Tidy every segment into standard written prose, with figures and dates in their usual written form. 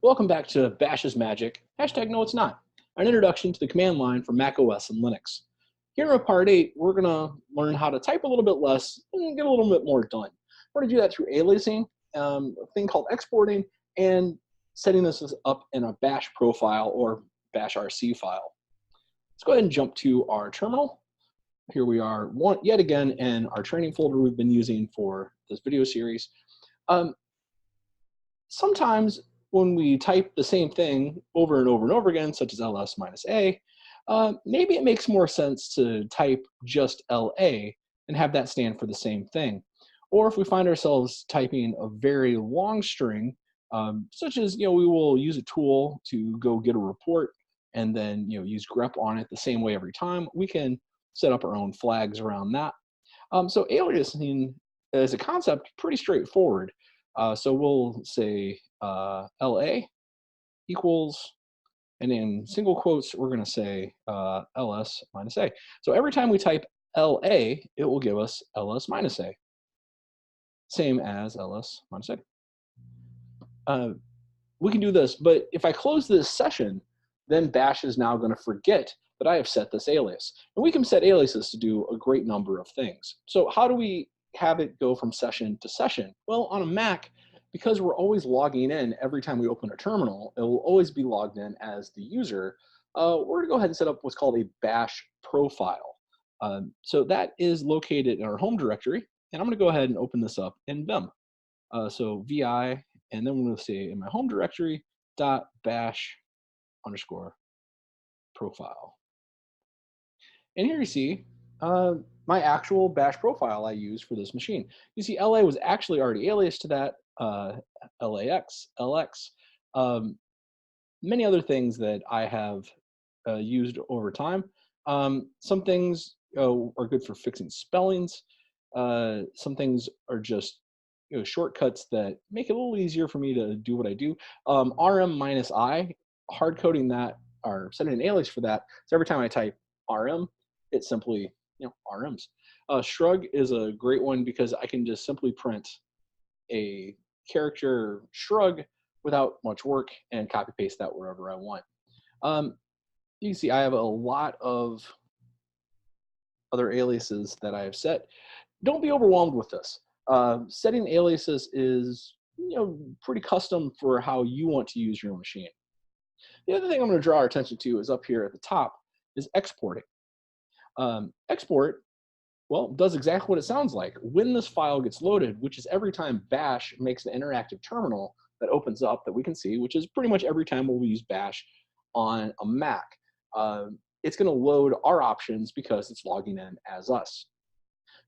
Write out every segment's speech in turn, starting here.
Welcome back to Bash is Magic, hashtag no it's not, an introduction to the command line for Mac OS and Linux. Here in part 8, we're going to learn how to type a little bit less and get a little bit more done. We're going to do that through aliasing, a thing called exporting, and setting this up in a bash profile or bash RC file. Let's go ahead and jump to our terminal. Here we are yet again in our training folder we've been using for this video series. Sometimes when we type the same thing over and over and over again, such as ls minus a, maybe it makes more sense to type just la and have that stand for the same thing. Or if we find ourselves typing a very long string, such as, we will use a tool to go get a report and then, use grep on it the same way every time, we can set up our own flags around that. So aliasing as a concept, pretty straightforward. So we'll say LA equals, and in single quotes, we're going to say ls minus a. So every time we type LA, it will give us ls minus a, same as ls minus a. We can do this, but if I close this session, then Bash is now going to forget that I have set this alias. And we can set aliases to do a great number of things. So how do we have it go from session to session? Well, on a Mac, because we're always logging in every time we open a terminal, it will always be logged in as the user. We're going to go ahead and set up what's called a bash profile. So that is located in our home directory. And I'm going to go ahead and open this up in Vim. So vi, and then we're going to say in my home directory dot bash underscore profile. And here you see my actual bash profile I use for this machine. You see LA was actually already alias to that, LAX, LX, many other things that I have used over time. Some things are good for fixing spellings. Some things are just shortcuts that make it a little easier for me to do what I do. RM minus I, hard coding that or setting an alias for that. So every time I type RM, it simply RMs. Shrug is a great one because I can just simply print a character shrug without much work and copy paste that wherever I want. You can see I have a lot of other aliases that I have set. Don't be overwhelmed with this. Setting aliases is pretty custom for how you want to use your machine. The other thing I'm going to draw our attention to is up here at the top is exporting. Export, well, does exactly what it sounds like. When this file gets loaded, which is every time Bash makes an interactive terminal that opens up that we can see, which is pretty much every time we'll use Bash on a Mac, it's going to load our options because it's logging in as us.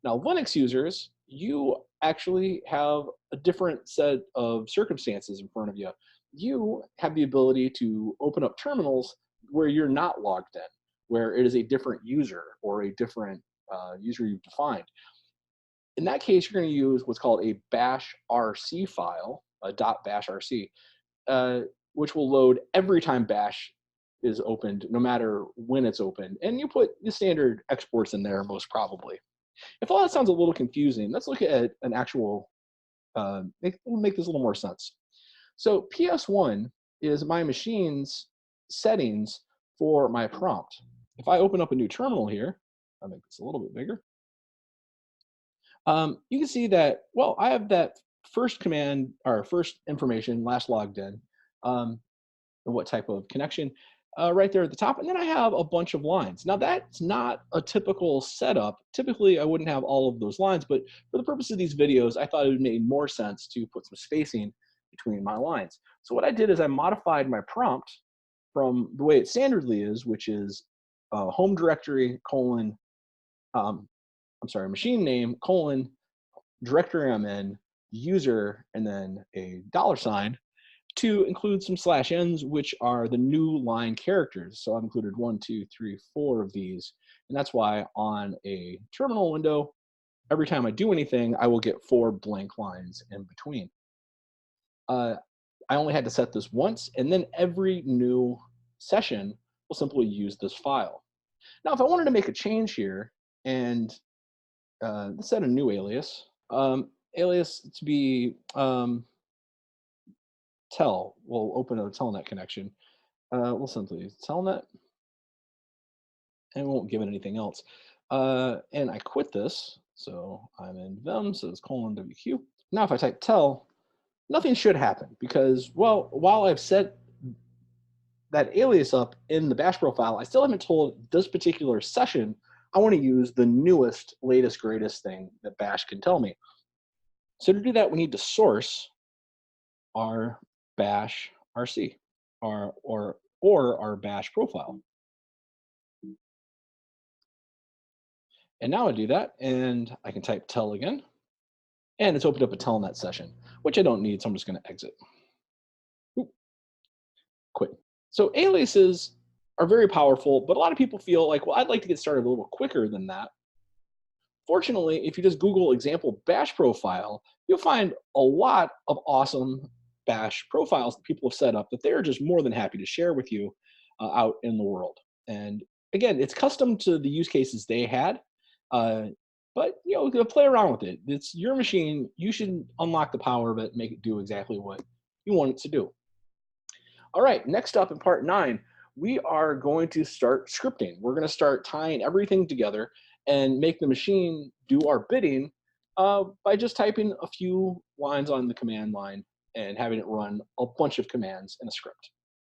Now, Linux users, you actually have a different set of circumstances in front of you. You have the ability to open up terminals where you're not logged in, where it is a different user or a different user you've defined. In that case, you're going to use what's called a bash rc file, a .bash rc, which will load every time Bash is opened, no matter when it's opened. And you put the standard exports in there most probably. If all that sounds a little confusing, let's look at an actual, make this a little more sense. So PS1 is my machine's settings for my prompt. If I open up a new terminal here, I'll make this a little bit bigger. You can see that, well, I have that first command or first information, last logged in, and what type of connection right there at the top. And then I have a bunch of lines. Now that's not a typical setup. Typically I wouldn't have all of those lines, but for the purpose of these videos, I thought it would make more sense to put some spacing between my lines. So what I did is I modified my prompt from the way it standardly is, which is home directory colon, machine name colon, directory I'm in, user, and then a $, to include some /n's, which are the new line characters. So I've included 1, 2, 3, 4 of these. And that's why on a terminal window, every time I do anything, I will get 4 blank lines in between. I only had to set this once, and then every new session will simply use this file. Now, if I wanted to make a change here and let's set a new alias, alias to be tel. We'll open a telnet connection. We'll simply telnet, and we won't give it anything else. And I quit this, so I'm in vim, so it's colon wq. Now if I type tel, nothing should happen because, well, while I've set that alias up in the bash profile, I still haven't told this particular session I want to use the newest, latest, greatest thing that bash can tell me. So to do that, we need to source our bash rc, or our bash profile. And now I do that, and I can type tel again, and it's opened up a telnet session, which I don't need, so I'm just going to exit. Oop, quit. So aliases are very powerful, but a lot of people feel like, well, I'd like to get started a little quicker than that. Fortunately, if you just Google example bash profile, you'll find a lot of awesome bash profiles that people have set up that they're just more than happy to share with you out in the world. And again, it's custom to the use cases they had, uh, but play around with it. It's your machine. You should unlock the power of it, make it do exactly what you want it to do. All right, next up in part 9, we are going to start scripting. We're going to start tying everything together and make the machine do our bidding by just typing a few lines on the command line and having it run a bunch of commands in a script.